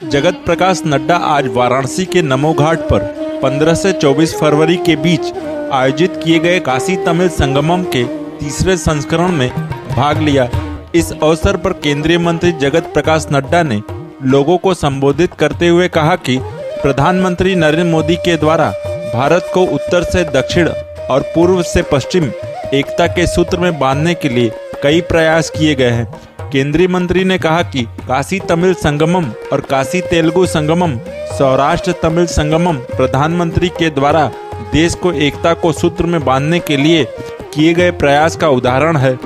जगत प्रकाश नड्डा आज वाराणसी के नमो घाट पर 15 से 24 फरवरी के बीच आयोजित किए गए काशी तमिल संगमम के तीसरे संस्करण में भाग लिया। इस अवसर पर केंद्रीय मंत्री जगत प्रकाश नड्डा ने लोगों को संबोधित करते हुए कहा कि प्रधानमंत्री नरेंद्र मोदी के द्वारा भारत को उत्तर से दक्षिण और पूर्व से पश्चिम एकता के सूत्र में बांधने के लिए कई प्रयास किए गए हैं। केंद्रीय मंत्री ने कहा कि काशी तमिल संगमम और काशी तेलुगु संगमम, सौराष्ट्र तमिल संगमम प्रधानमंत्री के द्वारा देश को एकता को सूत्र में बांधने के लिए किए गए प्रयास का उदाहरण है।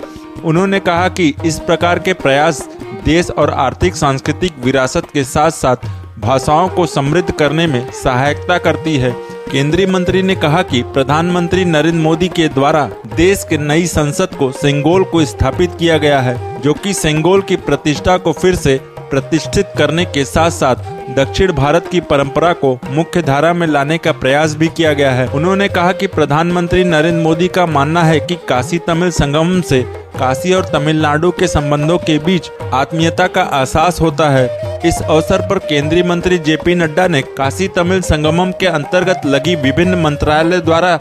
उन्होंने कहा कि इस प्रकार के प्रयास देश और आर्थिक सांस्कृतिक विरासत के साथ साथ भाषाओं को समृद्ध करने में सहायता करती है। केंद्रीय मंत्री ने कहा कि प्रधानमंत्री नरेंद्र मोदी के द्वारा देश के नई संसद को सेंगोल को स्थापित किया गया है, जो कि सेंगोल की प्रतिष्ठा को फिर से प्रतिष्ठित करने के साथ साथ दक्षिण भारत की परंपरा को मुख्य धारा में लाने का प्रयास भी किया गया है। उन्होंने कहा कि प्रधानमंत्री नरेंद्र मोदी का मानना है कि काशी तमिल संगमम से काशी और तमिलनाडु के संबंधों के बीच आत्मीयता का एहसास होता है। इस अवसर पर केंद्रीय मंत्री जेपी नड्डा ने काशी तमिल संगमम के अंतर्गत लगी विभिन्न मंत्रालय द्वारा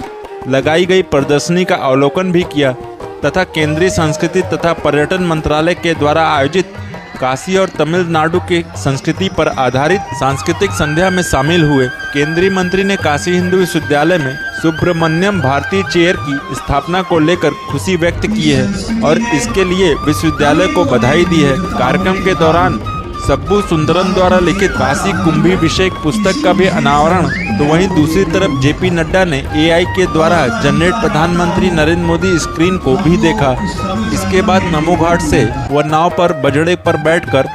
लगाई गई प्रदर्शनी का अवलोकन भी किया तथा केंद्रीय संस्कृति तथा पर्यटन मंत्रालय के द्वारा आयोजित काशी और तमिलनाडु की संस्कृति पर आधारित सांस्कृतिक संध्या में शामिल हुए। केंद्रीय मंत्री ने काशी हिंदू विश्वविद्यालय में सुब्रमण्यम भारती चेयर की स्थापना को लेकर खुशी व्यक्त की है और इसके लिए विश्वविद्यालय को बधाई दी है। कार्यक्रम के दौरान सब्बू सुंदरन द्वारा लिखित काशी कुंभी विषय पुस्तक का भी अनावरण, तो वहीं दूसरी तरफ जेपी नड्डा ने एआई के द्वारा जनरेट प्रधानमंत्री नरेंद्र मोदी स्क्रीन को भी देखा। इसके बाद नमो घाट से वह नाव पर बजड़े पर बैठकर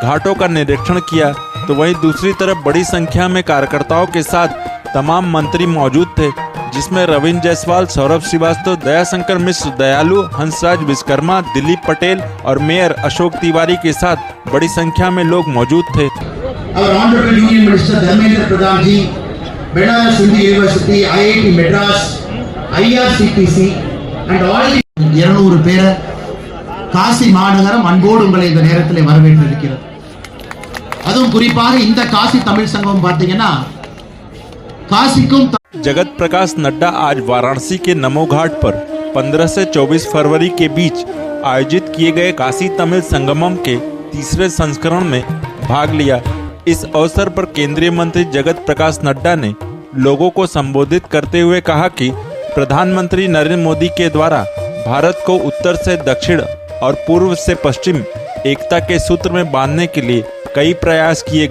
घाटों का निरीक्षण किया, तो वहीं दूसरी तरफ बड़ी संख्या में कार्यकर्ताओं के साथ तमाम मंत्री मौजूद थे, जिसमें रविंद्र जायसवाल, सौरभ श्रीवास्तव, दयाशंकर मिश्र, दयालु, हंसराज विश्वकर्मा, दिलीप पटेल और मेयर अशोक तिवारी के साथ बड़ी संख्या में लोग मौजूद थे। Our Honorable Union Minister Dharmendra Pradhan ji, Banaras Hindu University, IIT Madras, IRCTC and all 200 பேரை காசி மாநகரம் அன்போடு உங்களை இந்த நேரத்தில் வரவேற்றிருக்கிறது। அதுவும் குறிப்பாக இந்த காசி தமிழ் சங்கமம் பார்த்தீங்கன்னா காசிக்கும் जगत प्रकाश नड्डा आज वाराणसी के नमो घाट पर 15 से 24 फरवरी के बीच आयोजित किए गए काशी तमिल संगमम के तीसरे संस्करण में भाग लिया। इस अवसर पर केंद्रीय मंत्री जगत प्रकाश नड्डा ने लोगों को संबोधित करते हुए कहा कि प्रधानमंत्री नरेंद्र मोदी के द्वारा भारत को उत्तर से दक्षिण और पूर्व से पश्चिम एकता के सूत्र में बांधने के लिए कई प्रयास किए गए।